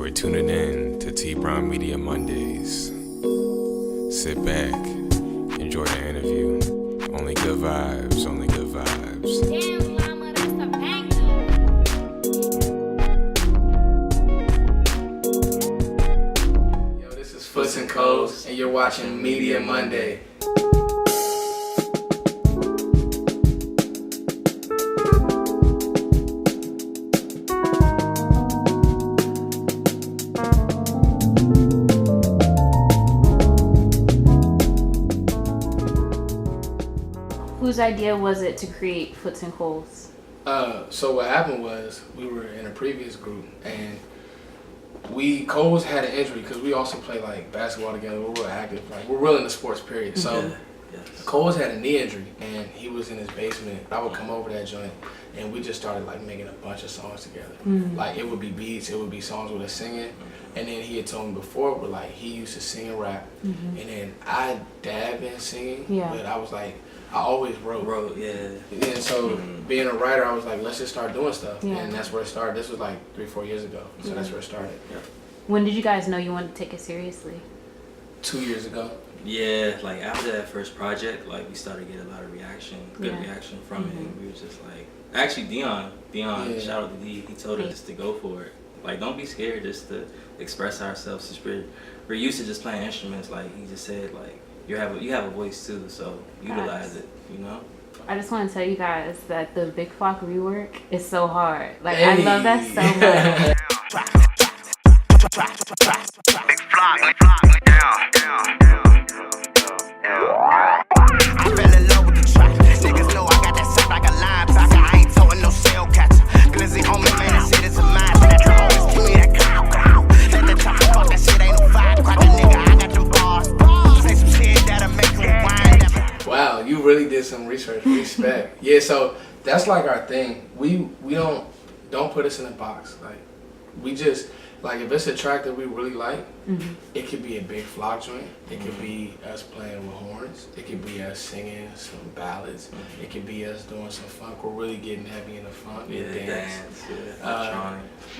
You are tuning in to T.Brown Media Mondays. Sit back, enjoy the interview. Only good vibes, only good vibes. Damn, mama, that's a banger. Yo, this is FootsxColes, and you're watching Media Monday. Whose idea was it to create FootsxColes? So what happened was we were in a previous group, and Coles had an injury because we also play like basketball together. We're real active, like we're real in the sports period. So Coles had a knee injury, and he was in his basement. I would come over that joint, and we just started like making a bunch of songs together. Like it would be beats, it would be songs with us singing. And then he had told me before, but like he used to sing and rap, and then I dabbed in singing, but I was like, I always wrote. And so being a writer, I was like, let's just start doing stuff. And that's where it started. This was like 3-4 years ago. So that's where it started. When did you guys know you wanted to take it seriously? 2 years ago. Yeah, like after that first project, like we started getting a lot of reaction, good reaction from it. And we were just like, actually Dion, shout out to D, he told us to go for it. Like, don't be scared just to express ourselves. Just we're used to just playing instruments. Like he just said, like, you have a voice too, so utilize it, you know? I just want to tell you guys that the Big Flock rework is so hard. Like, I love that so much. Big Flock, I fell in love with the track. Niggas know I got that sound like a linebacker. I ain't towing no shell catcher. Glizzy on me, man, that shit is a mine. But that drum always give me that cow. Let the chopper fuck, that shit ain't no firecracker, nigga. I got them bars. Say some shit that'll make you rewind. Wow, you really did some research. Respect. Yeah, so that's like our thing. We don't put us in a box. Like we just like if it's a track that we really like, it could be a Big Flock joint. It could be us playing with horns. It could be us singing some ballads. It could be us doing some funk. We're really getting heavy in the funk and dance.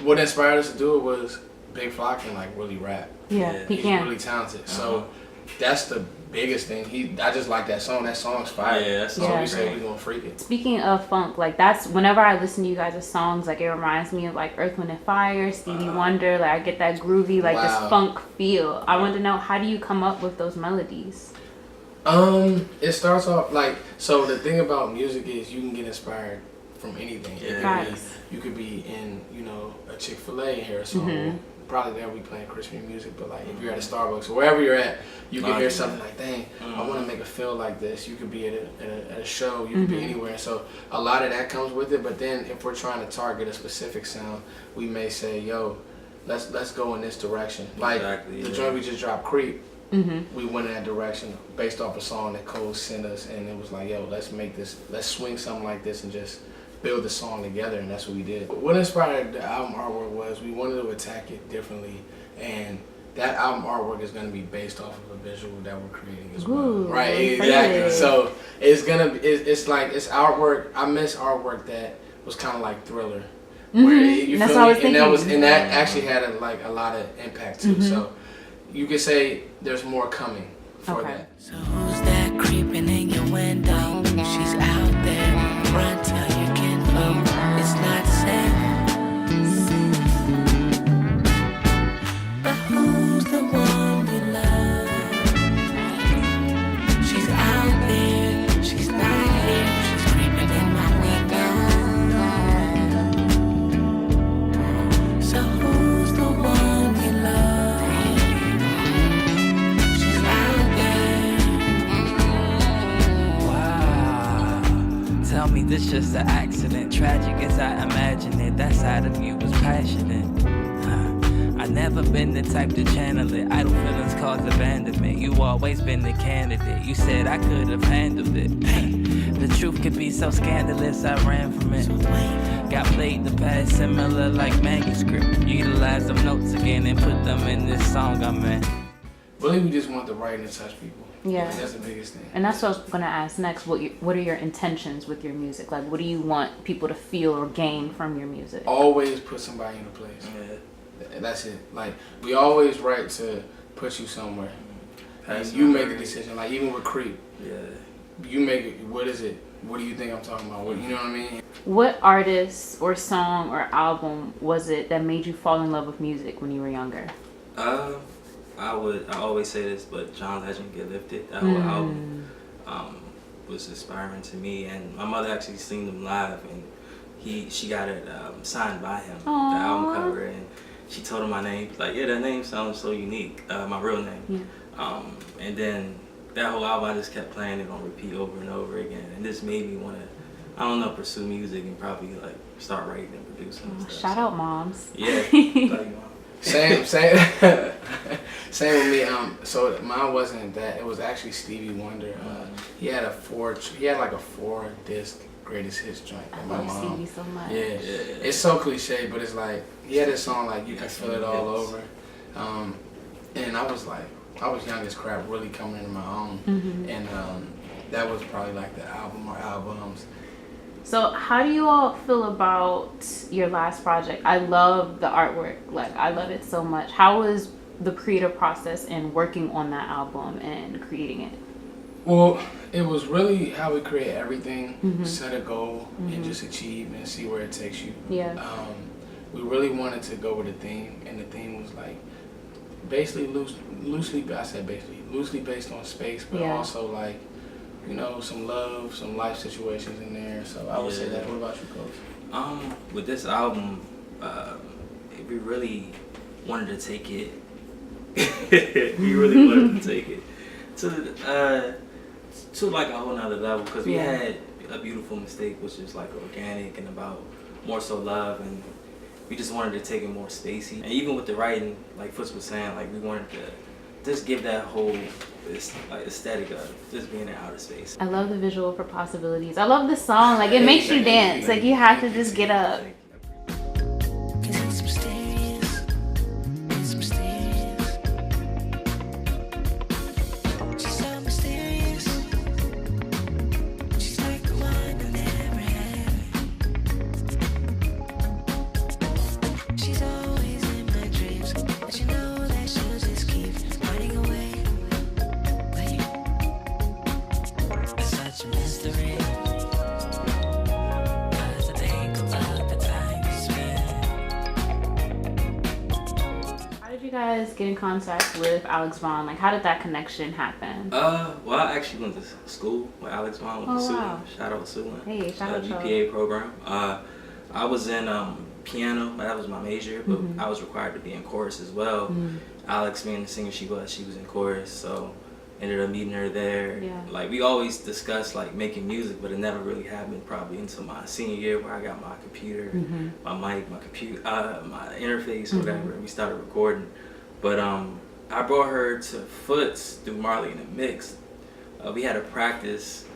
What inspired us to do it was Big Flock can like really rap. Yeah, He's really talented. So that's the biggest thing. I just like that song. That song's fire. Yeah, that's so we say we gonna freak it. Speaking of funk, like that's whenever I listen to you guys' songs, like it reminds me of like Earth, Wind and Fire, Stevie Wonder. Like I get that groovy, like this funk feel. I want to know, how do you come up with those melodies? It starts off like, so the thing about music is you can get inspired from anything. You could be in, a Chick-fil-A and hear a song. Probably there we playing Christian music, but like if you're at a Starbucks or wherever you're at, you can hear something like, dang, I want to make a feel like this. You could be at a show, you could be anywhere. So a lot of that comes with it, but then if we're trying to target a specific sound, we may say, yo, let's go in this direction. Like the joint we just dropped, Creep, we went in that direction based off a song that Cole sent us, and it was like, yo, let's swing something like this and just build the song together, and that's what we did. What inspired the album artwork was we wanted to attack it differently, and that album artwork is going to be based off of a visual that we're creating as well. Right, exactly. So it's artwork. I miss artwork that was kind of like Thriller. Where you that's feel what me? I was thinking. That actually had a lot of impact too. So you could say there's more coming for that. So who's that creeping in your window? She's out there. Run, tell your kinfolk it's not safe. But who's the one you love? She's out there. She's not here. She's creeping in my window. So who's the one you love? She's out there. Wow. Tell me this just an accident. Tragic as I imagine it. That side of you was passionate. I never been the type to channel it. Idle feelings cause abandonment. You always been the candidate. You said I could have handled it. The truth could be so scandalous, I ran from it. Got played the past similar like manuscript. Utilize them notes again and put them in this song I'm in. Really, we just want the writing to touch people. Yeah. And that's the biggest thing. And that's what I was going to ask next. What are your intentions with your music? Like, what do you want people to feel or gain from your music? Always put somebody in a place. that's it. Like, we always write to put you somewhere. And you make the decision. Like, even with Creep. Yeah. You make it. What is it? What do you think I'm talking about? What, you know what I mean? What artist or song or album was it that made you fall in love with music when you were younger? I always say this, but John Legend, Get Lifted, that whole album was inspiring to me. And my mother actually seen them live, and she got it signed by him, the album cover, and she told him my name. Like, yeah, that name sounds so unique, my real name. Yeah. And then that whole album, I just kept playing it on repeat over and over again, and this made me want to, I don't know, pursue music and probably like start writing and producing. And stuff. Shout out moms. Yeah. Love you, Mom. Same with me. So mine wasn't that. It was actually Stevie Wonder. He had like a 4-disc greatest hits joint. I my love mom. Stevie so much. Yeah, it's so cliche, but it's like he had this song like You Can Feel It All Over, and I was young as crap, really coming into my own, and that was probably like the album or albums. So how do you all feel about your last project? I love the artwork. Like, I love it so much. How was the creative process in working on that album and creating it? Well, it was really how we create everything, set a goal, and just achieve and see where it takes you. Yeah. We really wanted to go with a theme, and the theme was like basically loosely based on space, but also like, you know, some love, some life situations in there. So I would say that. What about you, Coach? With this album, we really wanted to take it. We really wanted to take it to like a whole nother level, because we had A Beautiful Mistake, which is like organic and about more so love, and we just wanted to take it more spacey. And even with the writing, like Foots was saying, like we wanted to just give that whole like aesthetic of just being in outer space. I love the visual for Possibilities. I love the song. Like, it makes you dance. Like, you have to just get up. Get in contact with Alex Vaughn? Like, how did that connection happen? Well, I actually went to school with Alex Vaughn with Sulin. Wow. Shout out Sulin. Hey, shout out GPA program. I was in piano. That was my major, but I was required to be in chorus as well. Alex, being the singer she was in chorus, so ended up meeting her there. Yeah. Like, we always discussed like making music, but it never really happened probably until my senior year, where I got my computer, my mic, my computer, my interface, whatever, and we started recording. But I brought her to Foots through Marley and the Mix. We had a practice,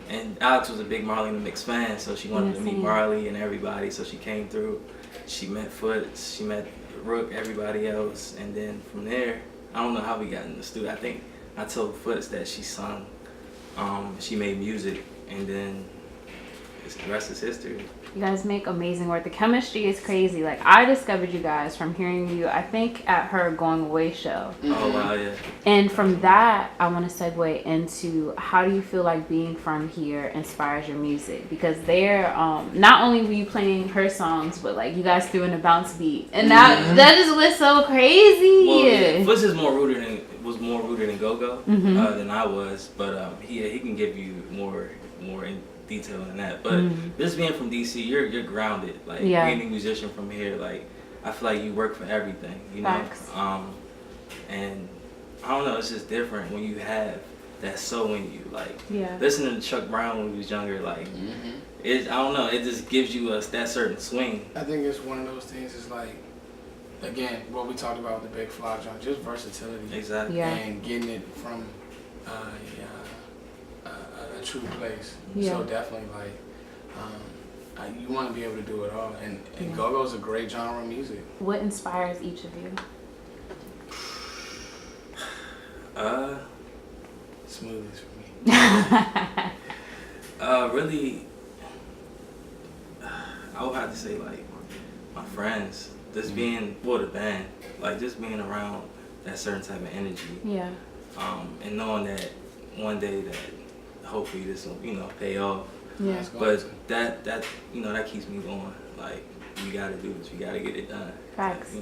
and Alex was a big Marley and the Mix fan, so she wanted to meet Marley and everybody, so she came through. She met Foots, she met Rook, everybody else, and then from there, I don't know how we got in the studio. I think I told Foots that she sung, she made music, and then the rest is history. You guys make amazing work. The chemistry is crazy. Like, I discovered you guys from hearing you, I think, at her Going Away show. Oh, wow, yeah. And from that, I want to segue into how do you feel like being from here inspires your music? Because there, not only were you playing her songs, but like you guys threw in a bounce beat, and that just was so crazy. Well, yeah, Foots is more rooted in go-go than I was, but he can give you more in detail than that. But just being from DC, you're grounded. Like, being a musician from here, like, I feel like you work for everything, you know. And I don't know, it's just different when you have that soul in you. Like, listening to Chuck Brown when we was younger, like, I don't know, it just gives you that certain swing. I think it's one of those things. Is like, again, what we talked about with the Big Fly John, just versatility. Exactly. And getting it from a true place. So definitely, like, you want to be able to do it all. And go-go is a great genre of music. What inspires each of you? Smoothies for me. Really, I would have to say, like, my friends. just being the band, like just being around that certain type of energy. Yeah. And knowing that one day that hopefully this will, pay off. Yeah. But that that keeps me going. Like, we gotta do this. We gotta get it done. Facts.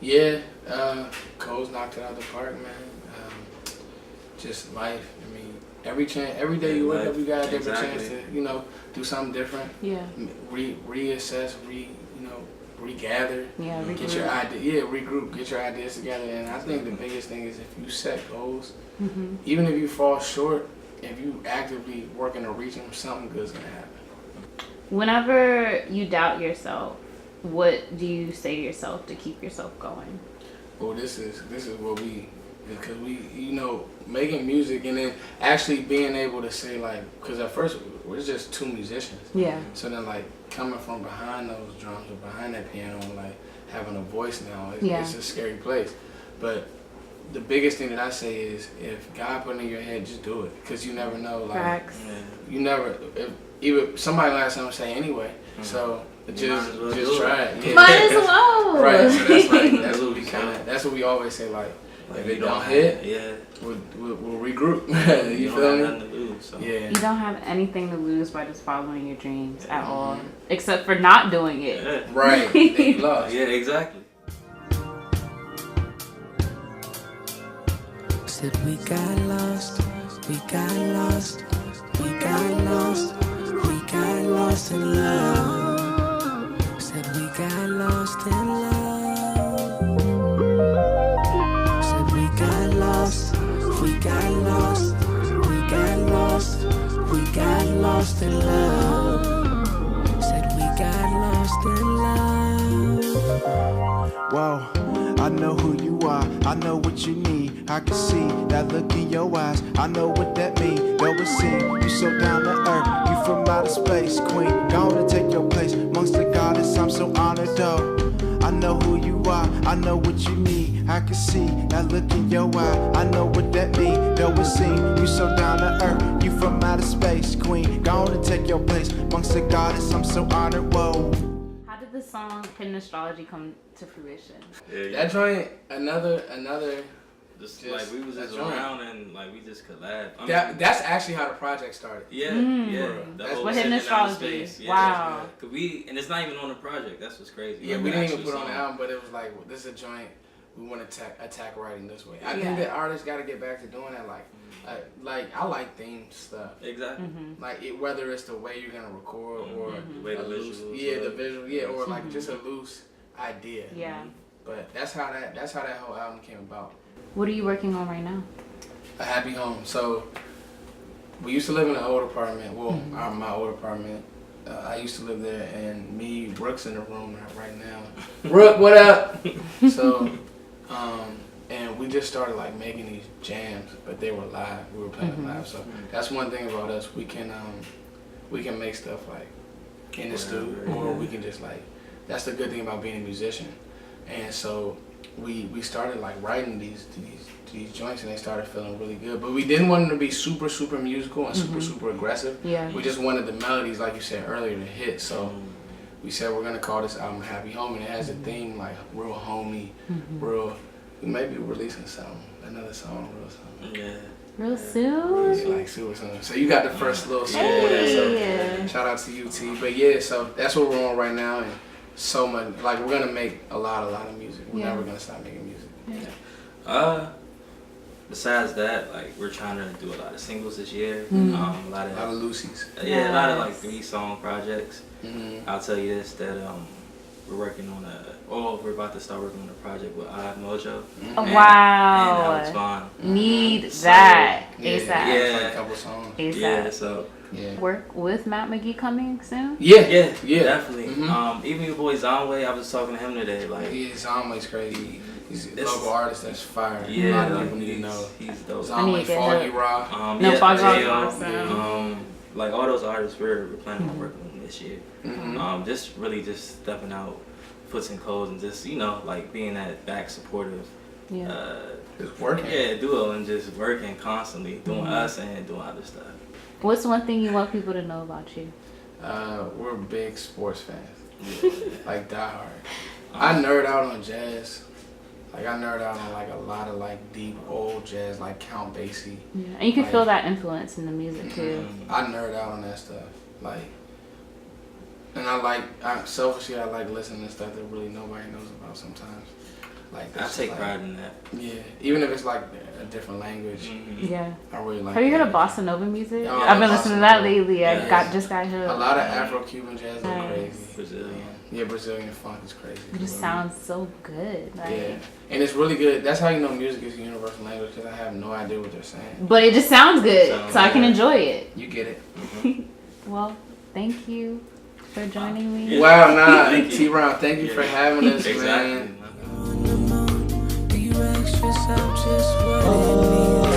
Yeah, Coles knocked it out the park, man. Just life. I mean, every day you wake up, you got a different chance to, do something different. Yeah. Reassess, regather. Yeah. Get your regroup. Get your ideas together. And I think the biggest thing is if you set goals, even if you fall short, if you actively working to reach them, something good's gonna happen. Whenever you doubt yourself, what do you say to yourself to keep yourself going? Well, this is what because we, making music and then actually being able to say, like, because at first we're just two musicians. Yeah. So then, like, coming from behind those drums or behind that piano and, like, having a voice now, it's a scary place. But the biggest thing that I say is if God put it in your head, just do it. Because you never know. Like, Facts. Even somebody might have something to say anyway. So just try it. Yeah. Might as well. Right. So that's what we always say, like if it don't hit, we'll regroup. You feel me? Nothing to lose, so. Yeah. You don't have anything to lose by just following your dreams at all, except for not doing it. Yeah. Right. Then you lost. Yeah, exactly. Said we got lost, we got lost, we got lost, we got lost in love. Said we got lost in love. Said we got lost, we got lost, we got lost, we got lost in love. Said we got lost in love. Whoa, I know who you are, I know what you need. I can see that look in your eyes, I know what that means. Though it seems you so down to earth, you from outer space, queen. Go to take your place amongst the goddess, I'm so honored though. I know who you are, I know what you need. I can see that look in your eye, I know what that means. Though it seems you so down to earth, you from outer space, queen. Go to take your place amongst the goddess, I'm so honored, whoa. The song Hidden Astrology come to fruition? That joint, another just like we was just around and like we just collabed. That's actually how the project started. Yeah. That's what Hidden Astrology. Yeah, wow. And it's not even on the project. That's what's crazy. Yeah, we didn't even put it on the album, but it was like, this is a joint. We want to attack writing this way. I think that artists got to get back to doing that. Like I like theme stuff. Exactly. Like whether it's the way you're gonna record or the way the visuals. the visual, or like just a loose idea. Yeah. But that's how that whole album came about. What are you working on right now? A happy home. So we used to live in an old apartment. Well, my old apartment. I used to live there, and me, Brooke's in the room right now. Brooke, what up? So. And we just started like making these jams, but they were live. We were playing them live, so that's one thing about us. We can make stuff like in the studio, or we can just like. That's the good thing about being a musician. And so we started like writing these joints, and they started feeling really good. But we didn't want them to be super musical and super aggressive. Yeah. We just wanted the melodies, like you said earlier, to hit. So. We said we're gonna call this album Happy Home, and it has a theme like real homey, real. We may be releasing another song real soon. Yeah. Real soon? Yeah, like super soon. So you got the first little song with that. So shout out to UT. But yeah, so that's what we're on right now, and so much. Like we're gonna make a lot of music. We're never gonna stop making music. Yeah. Besides that, like we're trying to do a lot of singles this year. A lot of Lucy's. Yeah, a lot of like 3-song projects. I'll tell you this, that we're working on we're about to start working on a project with Mojo. Wow. And Alex Vaughn. Need that ASAP. Yeah, like a couple songs. ASAP. Yeah, so. Yeah. Work with Matt McGee coming soon? Yeah, definitely. Even your boy Zonway, I was talking to him today. Like, yeah, Zonway's crazy. He's a local artist that's fire. Yeah, a lot of people need to know. He's dope. Zonway, Foggy Rock. Foggy Rock. Awesome. Like all those artists we're planning on working on this year. Just really just stepping out, FootsxColes, and just like being that back supportive. Just working. Yeah, duo, and just working constantly, doing us and doing other stuff. What's one thing you want people to know about you? We're big sports fans. Like die hard. I nerd out on jazz. Like I nerd out on like a lot of like deep old jazz, like Count Basie. Yeah. And you can Like- feel that influence in the music too. I nerd out on that stuff. Like, and selfishly, I like listening to stuff that really nobody knows about sometimes. Like I that's take like, pride in that. Yeah, even if it's like a different language, Yeah. I really like. Have you heard that. of bossa nova music? Oh, I've been bossa listening to that nova. lately. Yeah. I just got hooked. A lot of Afro-Cuban jazz is Nice. crazy. Brazilian. Yeah, Brazilian funk is crazy. It just sounds so good. Like, Yeah, and it's really good. That's how you know music is a universal language because I have no idea what they're saying. But it just sounds good, Sounds so I can good. enjoy it. You get it. Well, thank you for joining me. Yeah. Wow, nah, Thank you. T-Brown, thank you for having us, Exactly. man. Do you ask yourself just what it means?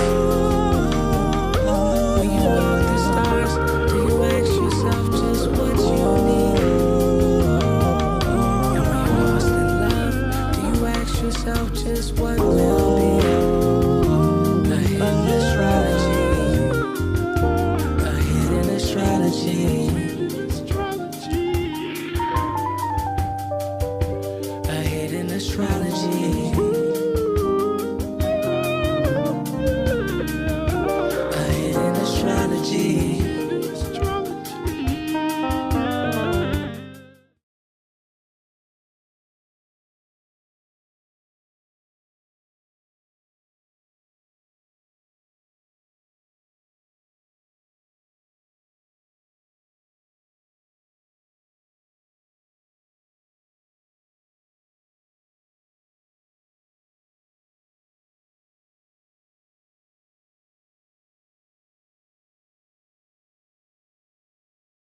When you walk the stars, do you ask yourself just what you need? And when you're lost in love, do you ask yourself just what will be? A hidden astrology. A hidden astrology. A hidden astrology.